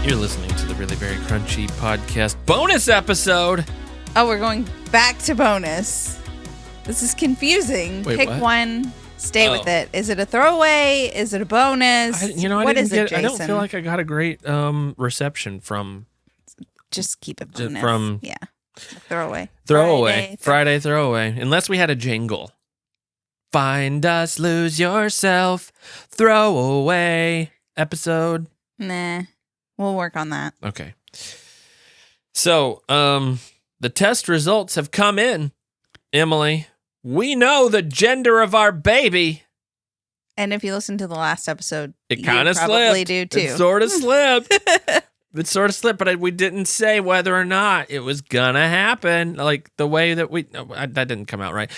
You're listening to the Really Very Crunchy podcast bonus episode. Oh, we're going back to bonus. This is confusing. Wait, Pick what? one. Stay with it. Is it a throwaway? Is it a bonus? I don't feel like I got a great reception from. Just keep it bonus. Yeah. Throwaway. Friday throwaway. Unless we had a jingle. Find us, lose yourself, throwaway episode. Nah. We'll work on that. Okay. So, the test results have come in, Emily. We know the gender of our baby. And if you listen to the last episode, it kind of probably slipped. Do too. It sort of slipped. But we didn't say whether or not it was gonna happen. Like the way that that didn't come out right.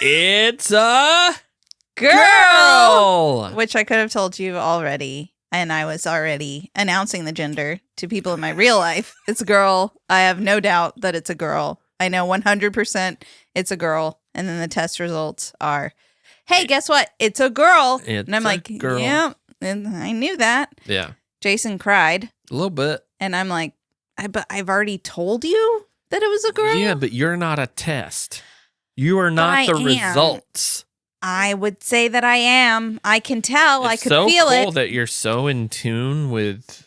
It's a girl, which I could have told you already. And I was already announcing the gender to people in my real life. It's a girl. I have no doubt that it's a girl. I know 100% it's a girl. And then the test results are, hey, guess what? It's a girl. And I'm like, girl. Yeah, and I knew that. Yeah. Jason cried. A little bit. And I'm like, but I've already told you that it was a girl? Yeah, but you're not a test. You are not the results. I would say that I am. I can tell. I could feel it. It's so cool that you're so in tune with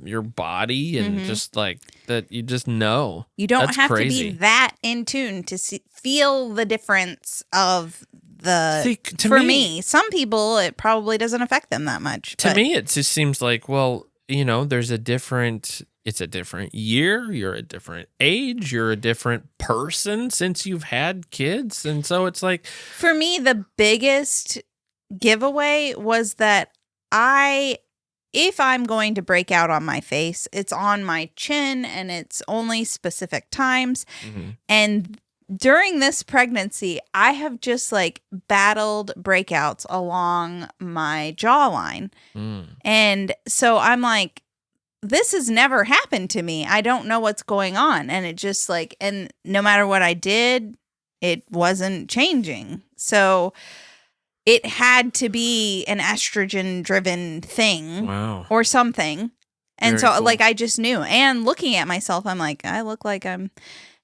your body and just like that you just know. You don't That's have crazy. to be that in tune to feel the difference of the... For me, some people, it probably doesn't affect them that much. To me, it just seems like, well, there's it's a different year, you're a different age, you're a different person since you've had kids. And so it's like... For me, the biggest giveaway was that if I'm going to break out on my face, it's on my chin and it's only specific times. Mm-hmm. And during this pregnancy, I have just like battled breakouts along my jawline. And so I'm like, this has never happened to me. I don't know what's going on. And it just like, and no matter what I did, it wasn't changing. So it had to be an estrogen driven thing or something. And Very cool. Like, I just knew. And looking at myself, I'm like, I look like I'm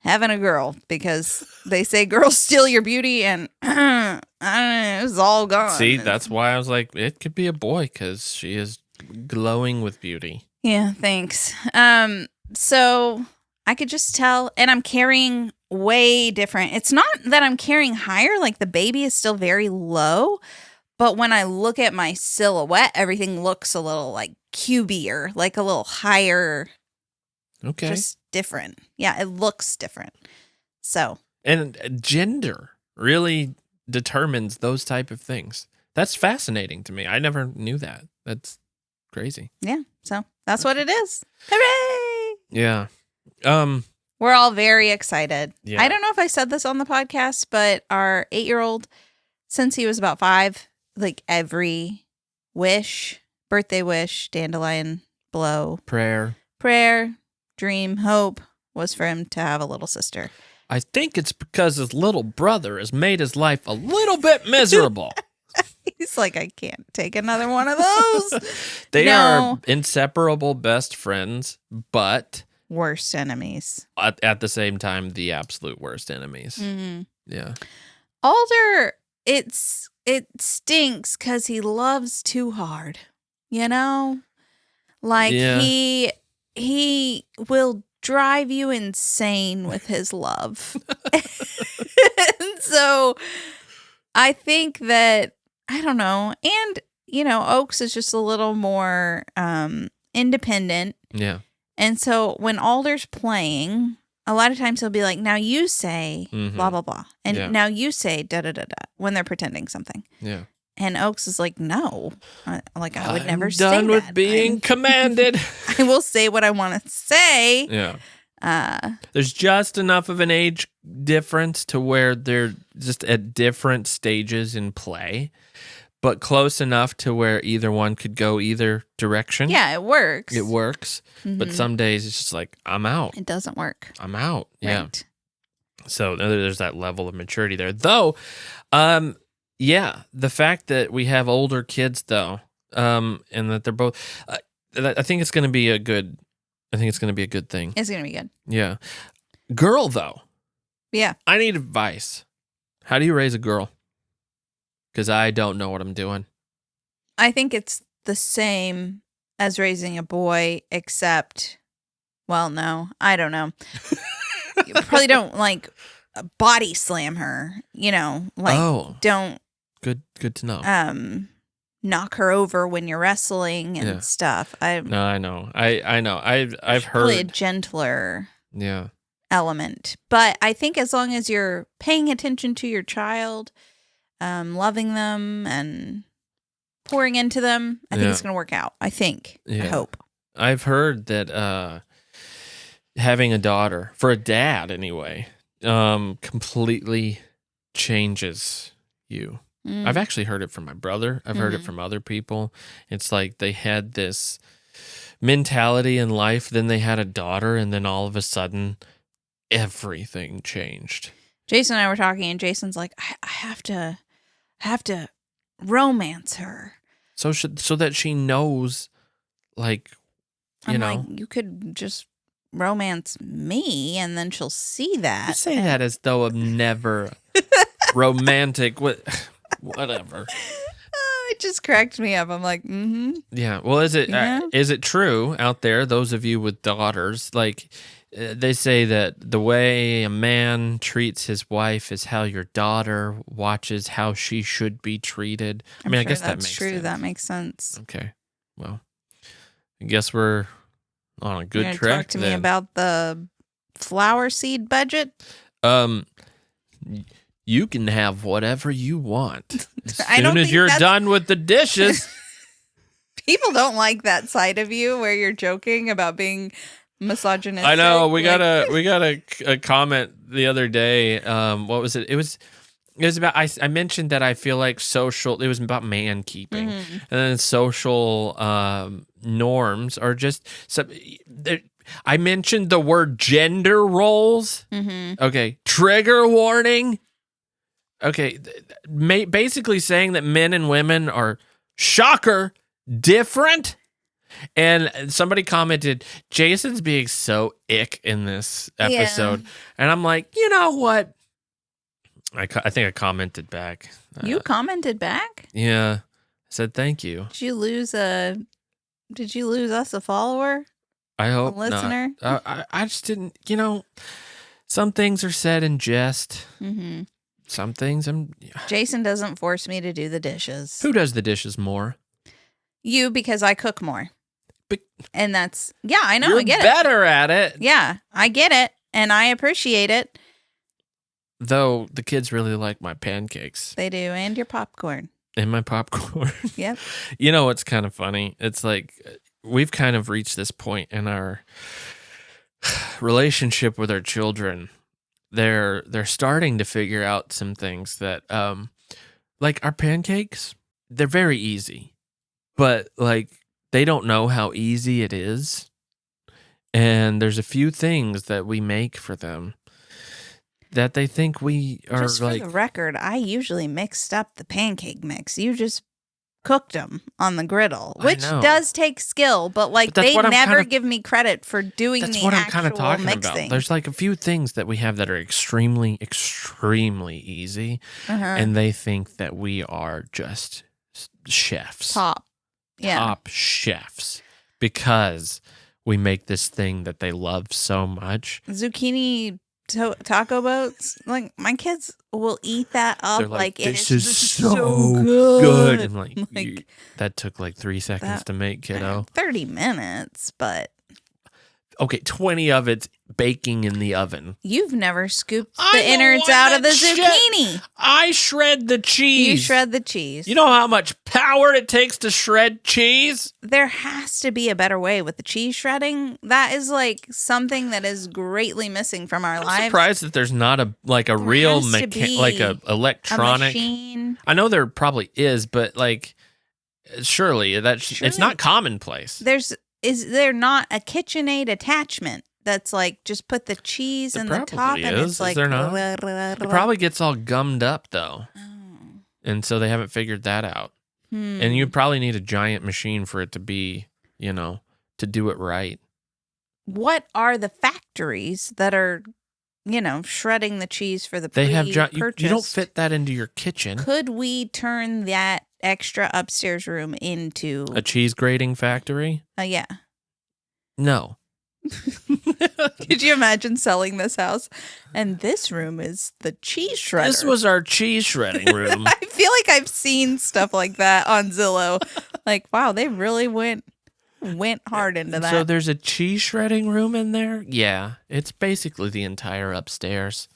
having a girl because they say girls steal your beauty and I don't know, it was all gone. See, that's why I was like, it could be a boy because she is glowing with beauty. Yeah, thanks. So I could just tell, and I'm carrying way different. It's not that I'm carrying higher, like the baby is still very low, but when I look at my silhouette, everything looks a little like cubier, like a little higher. Okay. Just different. Yeah, it looks different. So. And gender really determines those type of things. That's fascinating to me. I never knew that. That's crazy. Yeah, so that's what it is. Hooray! Yeah. We're all very excited. Yeah. I don't know if I said this on the podcast, but our 8-year-old, since he was about 5, like every wish, birthday wish, dandelion, blow, prayer, dream, hope was for him to have a little sister. I think it's because his little brother has made his life a little bit miserable. He's like, I can't take another one of those. They are inseparable best friends, but worst enemies. At the same time, the absolute worst enemies. Mm-hmm. Yeah. Alder, it stinks because he loves too hard. Like he will drive you insane with his love. And so I think that, I don't know. And, Oaks is just a little more independent. Yeah. And so when Alder's playing, a lot of times he'll be like, now you say blah, blah, blah. And now you say da, da, da, da, when they're pretending something. Yeah. And Oaks is like, no. I would never say that. I'm done with that. being commanded. I will say what I want to say. Yeah. There's just enough of an age difference to where they're just at different stages in play, but close enough to where either one could go either direction. Yeah, it works. Mm-hmm. But some days it's just like, I'm out. It doesn't work. I'm out. Right. Yeah. So there's that level of maturity there. Though, the fact that we have older kids, though, and that they're both... I think it's going to be a good. I think it's going to be a good thing. It's going to be good. Yeah. Girl, though. Yeah. I need advice. How do you raise a girl? Because I don't know what I'm doing. I think it's the same as raising a boy, except, well, no, I don't know. You probably don't like body slam her, don't. Good to know. Knock her over when you're wrestling and stuff. No, I know. I know. I've heard probably a gentler element. But I think as long as you're paying attention to your child, loving them and pouring into them, I think it's going to work out. I think. I hope. I've heard that having a daughter, for a dad anyway, completely changes you. I've actually heard it from my brother. I've heard it from other people. It's like they had this mentality in life, then they had a daughter, and then all of a sudden, everything changed. Jason and I were talking, and Jason's like, I have to romance her. So that she knows, like, I'm like, you could just romance me, and then she'll see that. You say that as though I'm never romantic. Whatever. It just cracked me up. I'm like, Yeah. Well, is it true out there, those of you with daughters, like they say that the way a man treats his wife is how your daughter watches how she should be treated? I mean, I guess that makes true. sense. That makes sense. Okay. Well, I guess we're on a good track. Talk to me about the flower seed budget. You can have whatever you want as soon as you're done with the dishes. People don't like that side of you where you're joking about being misogynistic. I know. We got a comment the other day. What was it? It was about I mentioned that I feel like it was about man keeping, and then social norms are just I mentioned the word gender roles. Okay, trigger warning. Okay, basically saying that men and women are, shocker, different. And somebody commented, Jason's being so ick in this episode. And I'm like, you know what? I think I commented back. You commented back? Yeah. I said thank you. Did you lose us a follower? I hope a listener? Not. I just didn't, some things are said in jest. Some things Jason doesn't force me to do the dishes. Who does the dishes more? You, because I cook more. And that's, I know, I get it. You're better at it. Yeah, I get it, and I appreciate it. Though the kids really like my pancakes. They do, and your popcorn. And my popcorn. Yep. You know what's kind of funny? It's like we've kind of reached this point in our relationship with our children. They're starting to figure out some things that, like our pancakes, they're very easy, but like they don't know how easy it is. And there's a few things that we make for them that they think we are just for the record, I usually mixed up the pancake mix. You just cooked them on the griddle, which does take skill, but they never give me credit for doing the actual mixing. That's what I'm kind of talking about. There's like a few things that we have that are extremely, extremely easy, and they think that we are just chefs. Top chefs, because we make this thing that they love so much. Zucchini taco boats, like my kids will eat that up. Like this is so good. And like that took like 3 seconds to make, kiddo. 30 minutes, but okay, 20 of it's baking in the oven. You've never scooped the innards out of the zucchini. I shred the cheese. You shred the cheese. You know how much power it takes to shred cheese? There has to be a better way with the cheese shredding. That is like something that is greatly missing from our lives. I'm surprised that there's not a real electronic machine. I know there probably is, but like surely it's not commonplace. Is there not a KitchenAid attachment that's like just put the cheese in the top and it's like... Is there not? It probably gets all gummed up though. And so they haven't figured that out. And you probably need a giant machine for it to be to do it right. What are the factories that are, shredding the cheese for the you don't fit that into your kitchen. Could we turn that extra upstairs room into a cheese grating factory? Yeah. No. Could you imagine selling this house? And this room is the cheese shredder. This was our cheese shredding room. I feel like I've seen stuff like that on Zillow. Like, wow, they really went hard into that. So there's a cheese shredding room in there? Yeah. It's basically the entire upstairs.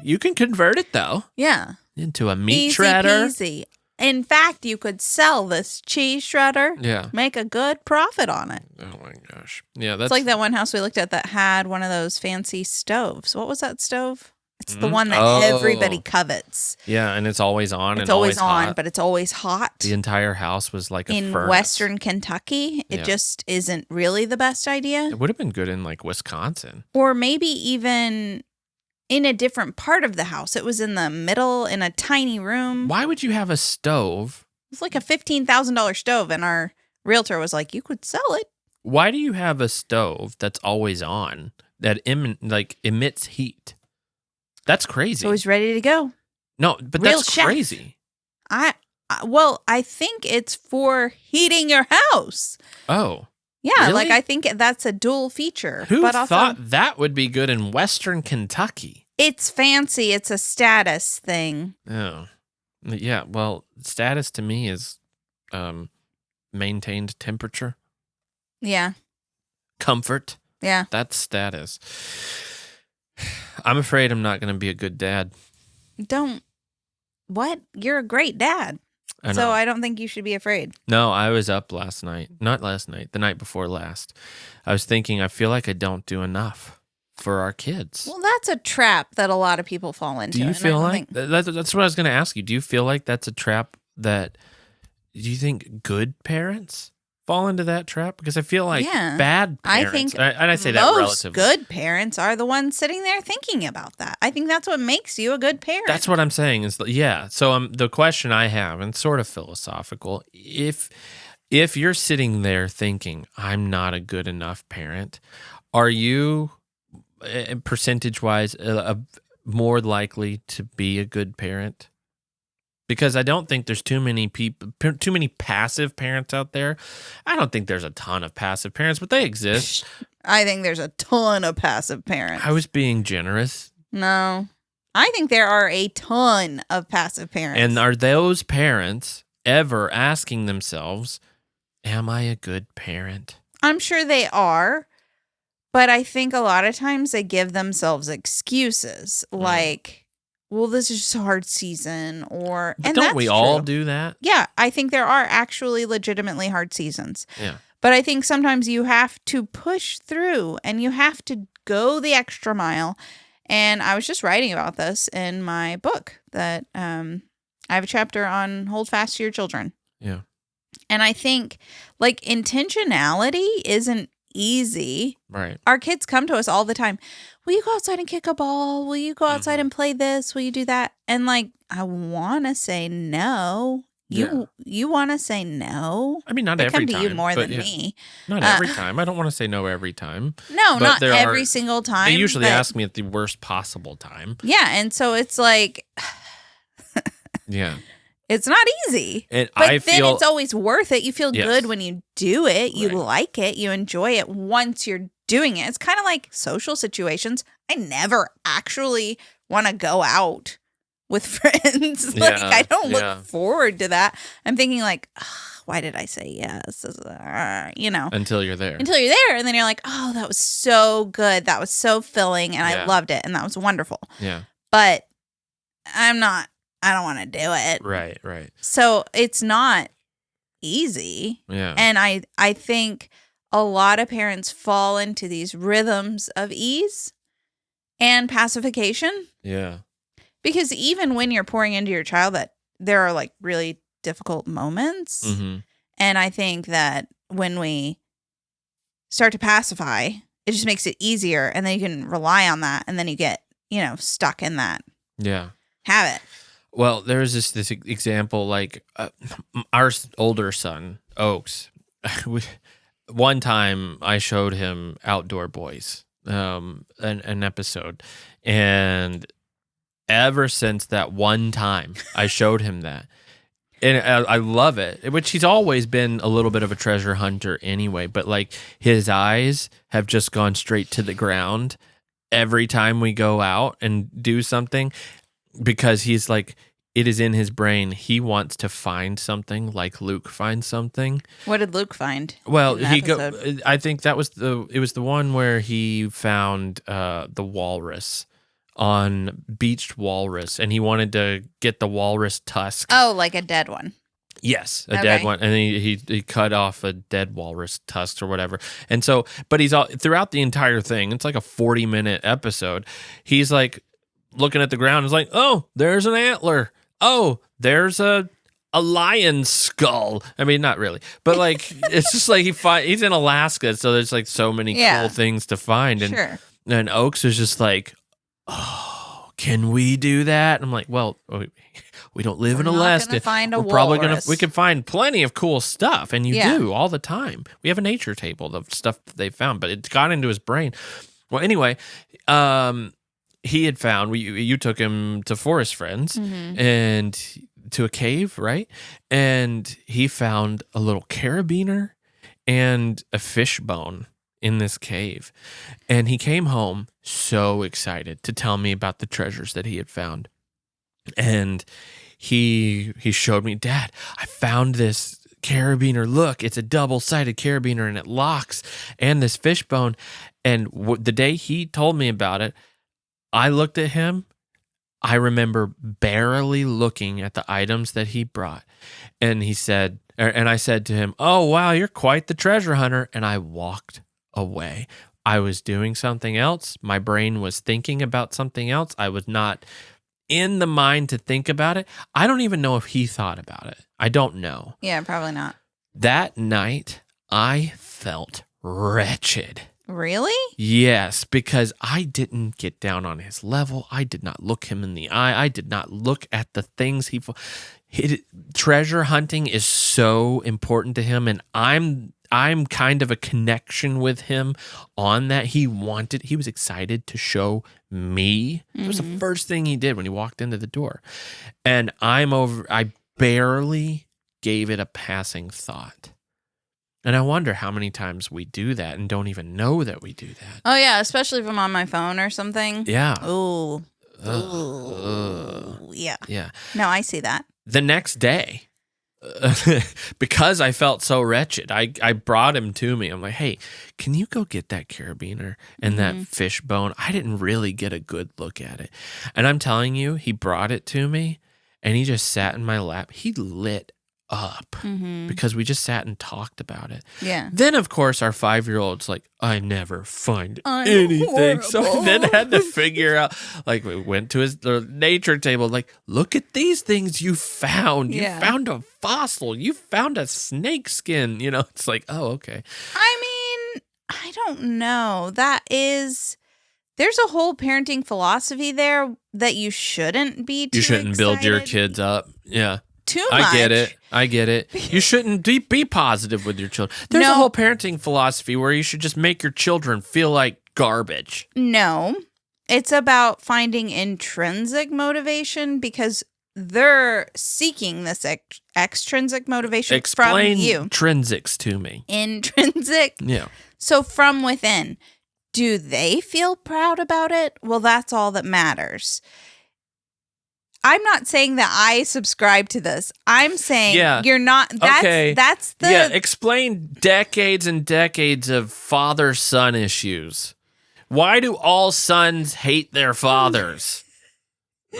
You can convert it, though. Yeah. Into a meat Easy shredder. Peasy. In fact, you could sell this cheese shredder. Yeah. Make a good profit on it. Oh, my gosh. Yeah, that's... It's like that one house we looked at that had one of those fancy stoves. What was that stove? It's the one that everybody covets. Yeah, and it's always on. It's always on, but it's always hot. The entire house was like a in furnace. Western Kentucky. It just isn't really the best idea. It would have been good in like Wisconsin. Or maybe even in a different part of the house. It was in the middle in a tiny room. Why would you have a stove? It's like a $15,000 stove, and our realtor was like, you could sell it. Why do you have a stove that's always on that emits heat? That's crazy. It's always ready to go. No, but Real that's chef. crazy. I think it's for heating your house. Oh. Yeah, really? like I think that's a dual feature. Who but also, thought that would be good in Western Kentucky? It's fancy. It's a status thing. Oh. Yeah, well, status to me is maintained temperature. Yeah. Comfort. Yeah. That's status. I'm afraid I'm not going to be a good dad. What? You're a great dad. So I don't think you should be afraid. No, I was up last night. Not last night. The night before last. I was thinking, I feel like I don't do enough for our kids. Well, that's a trap that a lot of people fall into. Do you feel like... That's what I was going to ask you. Do you feel like that's a trap that... Do you think good parents fall into that trap? Because I feel like bad parents... I think and I say that most relatively. good parents are the ones sitting there thinking about that. I think that's what makes you a good parent. That's what I'm saying. Is So the question I have, and sort of philosophical, if you're sitting there thinking, I'm not a good enough parent, are you, percentage-wise, more likely to be a good parent? Because I don't think there's too many passive parents out there. I don't think there's a ton of passive parents, but they exist. I think there's a ton of passive parents. I was being generous. No. I think there are a ton of passive parents. And are those parents ever asking themselves, am I a good parent? I'm sure they are, but I think a lot of times they give themselves excuses like... well, this is just a hard season, but don't we all do that? Yeah, I think there are actually legitimately hard seasons. Yeah. But I think sometimes you have to push through and you have to go the extra mile. And I was just writing about this in my book that I have a chapter on hold fast to your children. Yeah. And I think like intentionality isn't easy. Right. Our kids come to us all the time. Will you go outside and kick a ball? Will you go outside and play this? Will you do that? And like, I want to say no. You want to say no? I mean, not they every time. They come to you more than me. Not every time. I don't want to say no every time. No, not every single time. They usually ask me at the worst possible time. Yeah, and so it's like... yeah. It's not easy. And but then it's always worth it. You feel good when you do it. You like it. You enjoy it once you're doing it. It's kind of like social situations. I never actually want to go out with friends. Like I don't look forward to that. I'm thinking like, why did I say yes? Until you're there. Until you're there. And then you're like, oh, that was so good. That was so filling. And I loved it. And that was wonderful. Yeah. But I don't want to do it. Right, right. So it's not easy. Yeah. And I think a lot of parents fall into these rhythms of ease and pacification. Yeah. Because even when you're pouring into your child, that there are like really difficult moments. Mm-hmm. And I think that when we start to pacify, it just makes it easier. And then you can rely on that. And then you get, stuck in that habit. Well, there was this example, like our older son, Oaks. one time I showed him Outdoor Boys, an episode, and ever since that one time I showed him that, and I love it, which he's always been a little bit of a treasure hunter anyway, but like his eyes have just gone straight to the ground every time we go out and do something, because he's like, it is in his brain. He wants to find something like Luke finds something. What did Luke find? Well, I think that was it was the one where he found the walrus, on beached walrus, and he wanted to get the walrus tusk. Oh, like a dead one. Yes, a dead one, and he cut off a dead walrus tusk or whatever. And so, but he's all throughout the entire thing. It's like a 40-minute episode. He's like looking at the ground. He's like, oh, there's an antler. Oh, there's a lion's skull. I mean, not really, but like it's just like he's in Alaska, so there's like so many cool things to find. And and Oaks is just like, oh, can we do that? And I'm like, well, we don't live in Alaska. We can find plenty of cool stuff, and you do all the time. We have a nature table of stuff that they found, but it got into his brain. Well, anyway, he had found, you took him to Forest Friends and to a cave, right? And he found a little carabiner and a fish bone in this cave. And he came home so excited to tell me about the treasures that he had found. And he showed me, Dad, I found this carabiner. Look, it's a double-sided carabiner and it locks, and this fish bone. And the day he told me about it, I looked at him. I remember barely looking at the items that he brought. And he said, and I said to him, oh, wow, you're quite the treasure hunter. And I walked away. I was doing something else. My brain was thinking about something else. I was not in the mind to think about it. I don't even know if he thought about it. I don't know. Yeah, probably not. That night, I felt wretched. Really? Yes, because I didn't get down on his level. I did not look him in the eye. I did not look at the things treasure hunting is so important to him, and I'm kind of a connection with him on that. He was excited to show me. It was the first thing he did when he walked into the door. And I barely gave it a passing thought. And I wonder how many times we do that and don't even know that we do that. Oh, yeah, especially if I'm on my phone or something. Yeah. Ooh. Yeah. Yeah. No, I see that. The next day, because I felt so wretched, I brought him to me. I'm like, hey, can you go get that carabiner and that fish bone? I didn't really get a good look at it. And I'm telling you, he brought it to me, and he just sat in my lap. He lit up because we just sat and talked about it. Yeah. Then, of course, our 5-year-old's like, I never find anything. Horrible. So then I had to figure out, like, we went to his nature table, like, look at these things you found. You found a fossil. You found a snake skin. You know, it's like, oh, okay. I mean, I don't know. There's a whole parenting philosophy there that you shouldn't be too excited. Build your kids up. Yeah. Too much. I get it. You shouldn't be positive with your children. There's a whole parenting philosophy where you should just make your children feel like garbage. No, it's about finding intrinsic motivation because they're seeking this extrinsic motivation from you. Explain intrinsics to me. Intrinsic? Yeah. So from within, do they feel proud about it? Well, that's all that matters. I'm not saying that I subscribe to this. I'm saying you're not. That's the. Yeah, explain decades and decades of father-son issues. Why do all sons hate their fathers?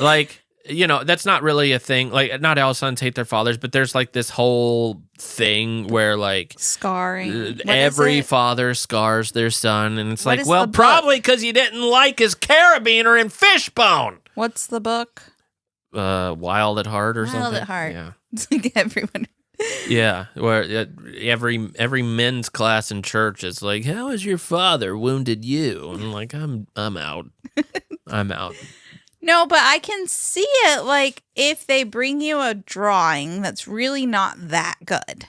Like, you know, that's not really a thing. Like, not all sons hate their fathers, but there's like this whole thing where like scarring. Every father scars their son, and it's like, well, probably because you didn't like his carabiner and fishbone. What's the book? Wild at Heart or something. Wild at Heart. Yeah. It's like everyone. Yeah, where every men's class in church is like, how has your father wounded you? And I'm like, I'm out. I'm out. No, but I can see it. Like if they bring you a drawing that's really not that good,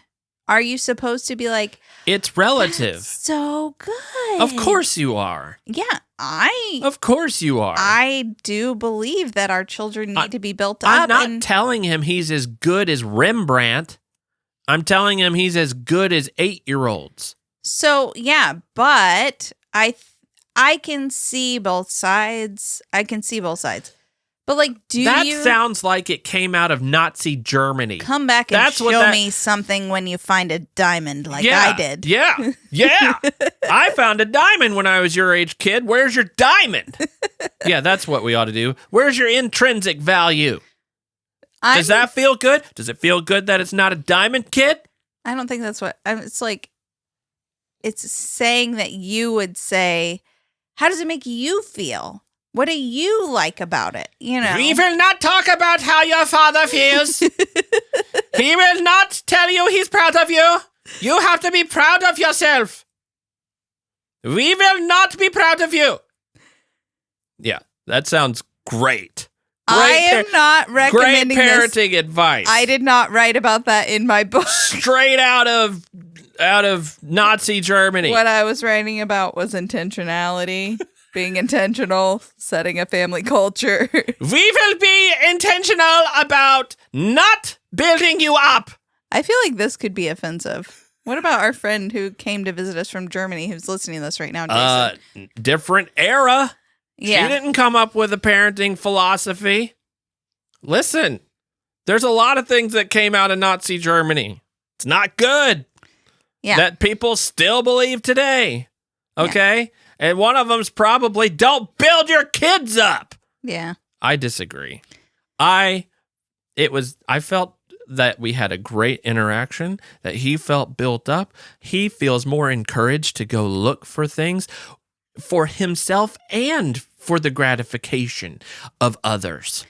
are you supposed to be like, it's relative. So good. Of course you are. Yeah, Of course you are. I do believe that our children need to be built up. I'm not telling him he's as good as Rembrandt. I'm telling him he's as good as 8-year-olds. So, yeah, but I can see both sides. But, like, that sounds like it came out of Nazi Germany. Come back and show me something when you find a diamond like I did. Yeah. I found a diamond when I was your age, kid. Where's your diamond? Yeah, that's what we ought to do. Where's your intrinsic value? Does that feel good? Does it feel good that it's not a diamond, kid? I don't think that's what... It's like... It's saying that you would say, how does it make you feel? What do you like about it? You know, we will not talk about how your father feels. He will not tell you he's proud of you. You have to be proud of yourself. We will not be proud of you. Yeah, that sounds great. I am not recommending great parenting advice. I did not write about that in my book. Straight out of Nazi Germany. What I was writing about was intentionality. Being intentional, setting a family culture. We will be intentional about not building you up. I feel like this could be offensive. What about our friend who came to visit us from Germany who's listening to this right now, Jason? Different era. Yeah. She didn't come up with a parenting philosophy. Listen, there's a lot of things that came out of Nazi Germany. It's not good. Yeah. That people still believe today. Okay? Yeah. And one of them's probably don't build your kids up. Yeah. I disagree. I felt that we had a great interaction, that he felt built up. He feels more encouraged to go look for things for himself and for the gratification of others.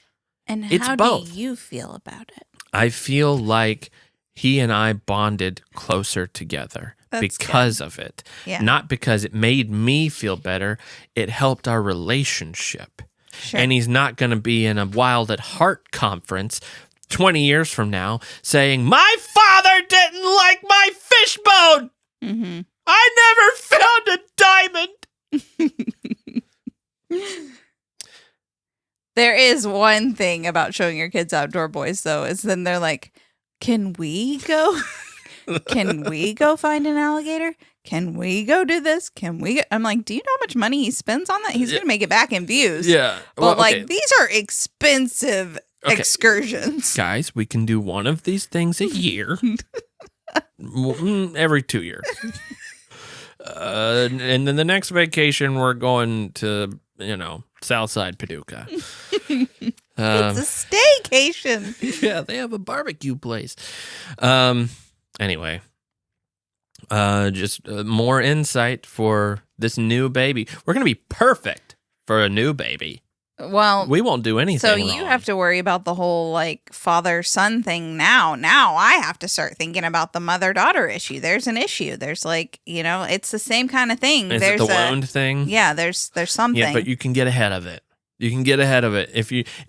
And it's how both. do you feel about it? I feel like he and I bonded closer together. That's because good. Of it. Yeah. Not because it made me feel better. It helped our relationship. Sure. And he's not going to be in a Wild at Heart conference 20 years from now saying, my father didn't like my fishbone. Mm-hmm. I never found a diamond. There is one thing about showing your kids Outdoor Boys, though, is then they're like, can we go? Can we go find an alligator? Can we go do this? Can we? I'm like, do you know how much money he spends on that? He's going to make it back in views. Yeah. But these are expensive excursions. Guys, we can do one of these things a year. Every 2 years. And then the next vacation, we're going to, Southside Paducah. It's a staycation. Yeah, they have a barbecue place. Anyway, just more insight for this new baby. We're going to be perfect for a new baby. Well, we won't do anything wrong. You have to worry about the whole father-son thing now. Now I have to start thinking about the mother-daughter issue. There's an issue. There's it's the same kind of thing. There's the wound thing. Yeah, there's something. Yeah, but you can get ahead of it.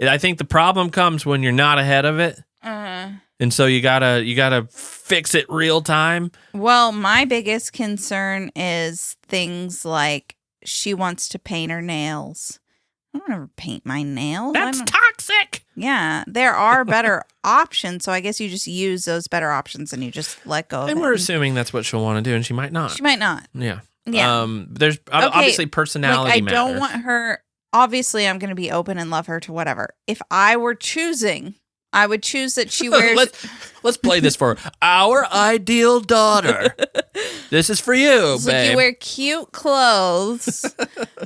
I think the problem comes when you're not ahead of it. And so you gotta fix it real time. Well, my biggest concern is things like she wants to paint her nails. I don't ever paint my nails. That's toxic. Yeah, there are better options. So I guess you just use those better options and you just let go of it. And we're assuming that's what she'll want to do, and she might not. She might not. Yeah. Yeah. There's obviously personality matters. I don't want her. Obviously, I'm going to be open and love her to whatever. If I were choosing, I would choose that she wears... let's play this for our ideal daughter. This is for you, babe. Like you wear cute clothes,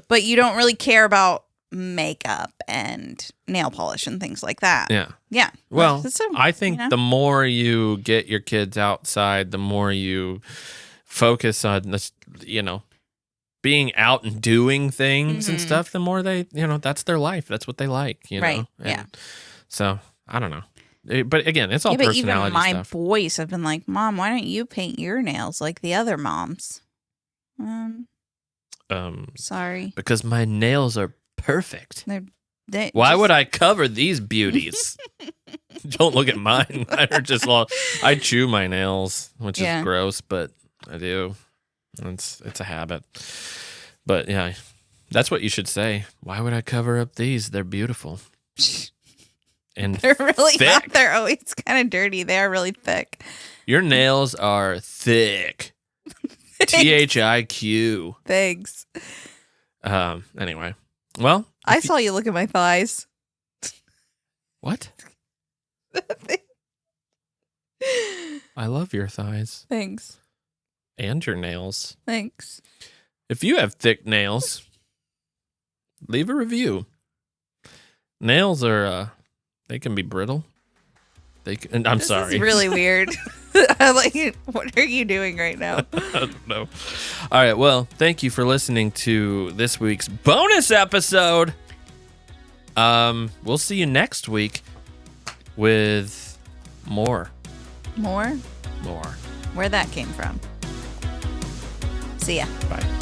but you don't really care about makeup and nail polish and things like that. Yeah. Yeah. Well, I think the more you get your kids outside, the more you focus on this, being out and doing things and stuff, the more they, that's their life. That's what they like, Right. And yeah. So, I don't know. But again, it's all personality even my stuff. boys have been like, Mom, why don't you paint your nails like the other moms? Sorry. Because my nails are perfect. They're Why would I cover these beauties? Don't look at mine. I chew my nails, which is gross, but I do. It's a habit. But yeah, that's what you should say. Why would I cover up these? They're beautiful. And they're really thick. not. They're always kind of dirty. They are really thick. Your nails are thick. THIQ. Thanks. Anyway, well, I saw you look at my thighs. What? I love your thighs. Thanks. And your nails. Thanks. If you have thick nails, leave a review. Nails are, they can be brittle. I'm sorry. This is really weird. What are you doing right now? I don't know. All right. Well, thank you for listening to this week's bonus episode. We'll see you next week with more. More? More. Where that came from. See ya. Bye.